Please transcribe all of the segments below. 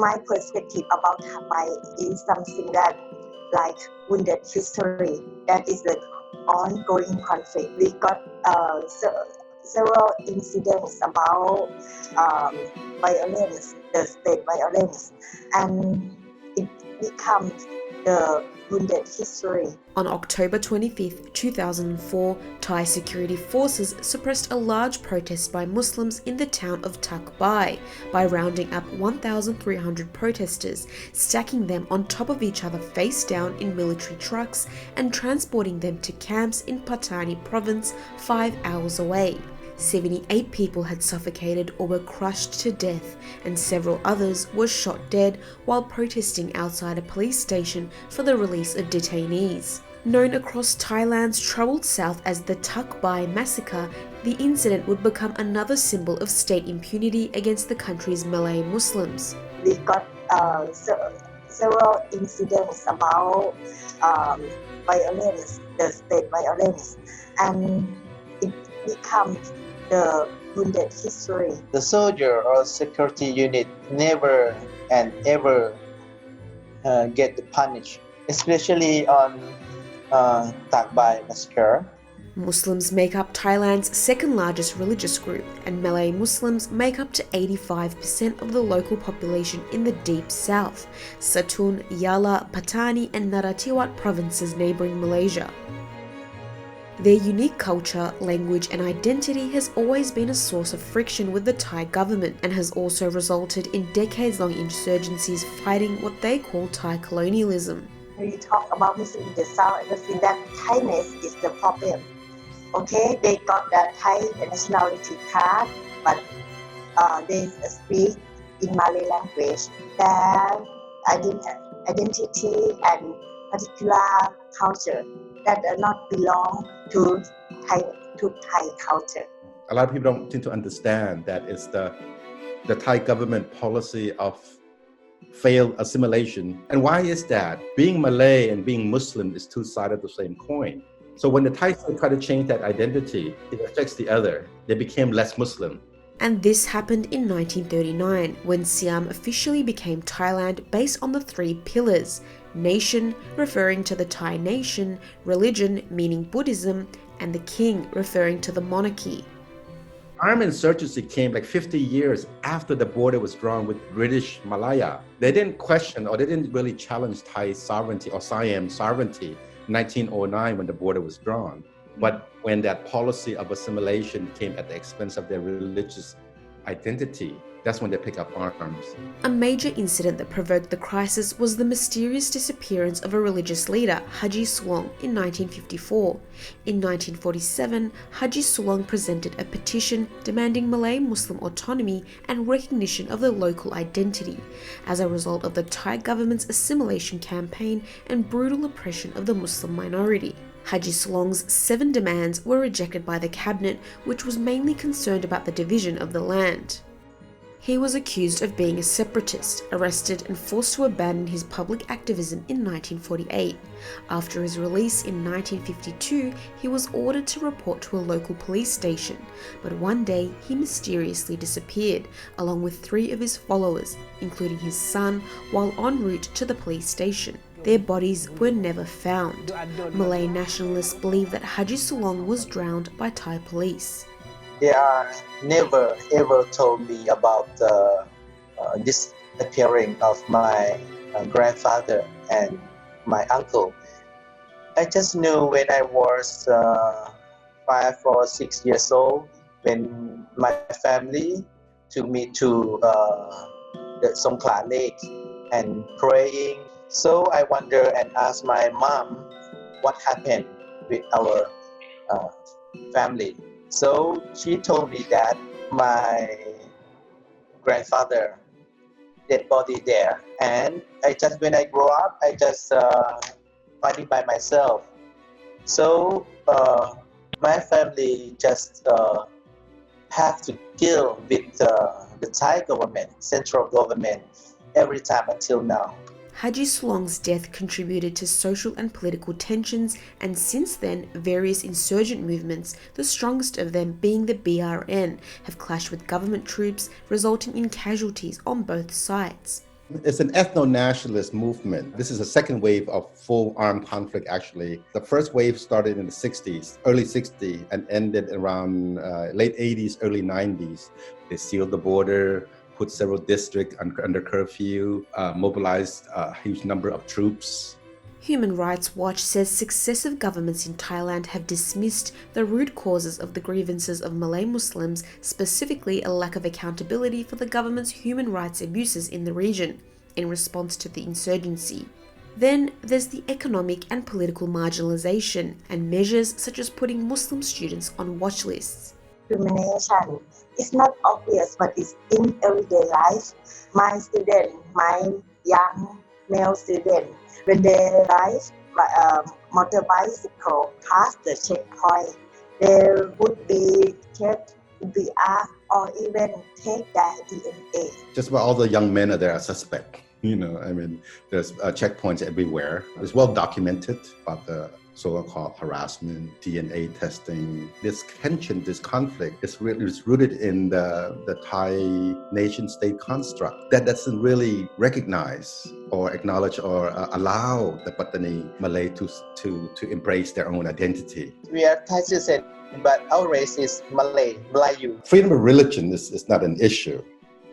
My perspective about Tak Bai is something that like wounded history. That is the ongoing conflict. We got several incidents about violence, the state violence, and it becomes the wounded history. On October 25, 2004, Thai security forces suppressed a large protest by Muslims in the town of Tak Bai by rounding up 1,300 protesters, stacking them on top of each other face down in military trucks and transporting them to camps in Pattani province 5 hours away. 78 people had suffocated or were crushed to death, and several others were shot dead while protesting outside a police station for the release of detainees. Known across Thailand's troubled south as the Tak Bai Massacre, the incident would become another symbol of state impunity against the country's Malay Muslims. We got several incidents about violence, the state violence, and it becomes the wounded history. The soldier or security unit never and ever get punished, especially on Tak Bai massacre. Muslims make up Thailand's second largest religious group, and Malay Muslims make up to 85% of the local population in the deep south, Satun, Yala, Pattani and Narathiwat provinces neighbouring Malaysia. Their unique culture, language and identity has always been a source of friction with the Thai government and has also resulted in decades-long insurgencies fighting what they call Thai colonialism. When we talk about Muslims in the South, I think that Thainess is the problem. Okay, they got the Thai nationality card, but they speak in Malay language. Their identity and particular culture that do not belong to Thai culture. A lot of people don't seem to understand that it's the Thai government policy of failed assimilation. And why is that? Being Malay and being Muslim is two sides of the same coin. So when the Thai try to change that identity, it affects the other. They became less Muslim. And this happened in 1939, when Siam officially became Thailand based on the 3 pillars: nation, referring to the Thai nation, religion, meaning Buddhism, and the king, referring to the monarchy. Armed insurgency came like 50 years after the border was drawn with British Malaya. They didn't question or they didn't really challenge Thai sovereignty or Siam sovereignty in 1909 when the border was drawn. But when that policy of assimilation came at the expense of their religious identity, that's when they pick up arms. A major incident that provoked the crisis was the mysterious disappearance of a religious leader, Haji Sulong, in 1954. In 1947, Haji Sulong presented a petition demanding Malay Muslim autonomy and recognition of their local identity, as a result of the Thai government's assimilation campaign and brutal oppression of the Muslim minority. Haji Sulong's 7 demands were rejected by the cabinet, which was mainly concerned about the division of the land. He was accused of being a separatist, arrested and forced to abandon his public activism in 1948. After his release in 1952, he was ordered to report to a local police station, but one day he mysteriously disappeared, along with 3 of his followers, including his son, while en route to the police station. Their bodies were never found. Malay nationalists believe that Haji Sulong was drowned by Thai police. They are never ever told me about the disappearing of my grandfather and my uncle. I just knew when I was 5 or 6 years old, when my family took me to the Songkla Lake and praying. So I wonder and ask my mom what happened with our family. So she told me that my grandfather dead body there, and when I grow up, I just find it by myself. So my family just have to deal with the Thai government, central government, every time until now. Haji Sulong's death contributed to social and political tensions, and since then, various insurgent movements, the strongest of them being the BRN, have clashed with government troops, resulting in casualties on both sides. It's an ethno-nationalist movement. This is a second wave of full armed conflict, actually. The first wave started in the 60s, early 60s, and ended around late 80s, early 90s. They sealed the border, put several districts under curfew, mobilized a huge number of troops. Human Rights Watch says successive governments in Thailand have dismissed the root causes of the grievances of Malay Muslims, specifically a lack of accountability for the government's human rights abuses in the region, in response to the insurgency. Then there's the economic and political marginalization and measures such as putting Muslim students on watch lists. Discrimination is not obvious, but it's in everyday life. My student, my young male student, when they ride motor bicycle past the checkpoint, there would be checked VR or even take their DNA. Just about all the young men are there are suspect. There's checkpoints everywhere. It's well documented about the so-called harassment, DNA testing. This tension, this conflict is rooted in the Thai nation-state construct that doesn't really recognize or acknowledge or allow the Patani Malay to embrace their own identity. We are Thai citizens, but our race is Malay, Melayu. Freedom of religion is not an issue.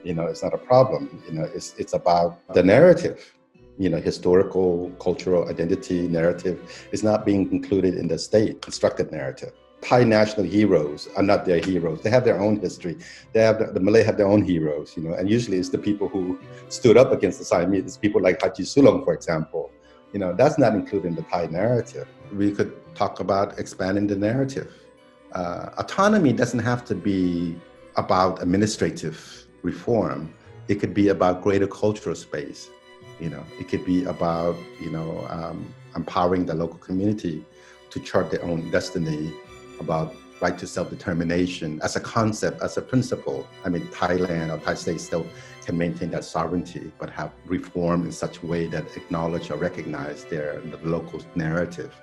It's not a problem. It's about the narrative. Historical, cultural identity narrative is not being included in the state constructed narrative. Thai national heroes are not their heroes. They have their own history. The Malay have their own heroes, and usually it's the people who stood up against the Siamese. It's people like Haji Sulong, for example. That's not included in the Thai narrative. We could talk about expanding the narrative. Autonomy doesn't have to be about administrative reform. It could be about greater cultural space. It could be about, empowering the local community to chart their own destiny, about right to self-determination as a concept, as a principle. Thailand or Thai state still can maintain that sovereignty, but have reform in such a way that acknowledge or recognize the local narrative.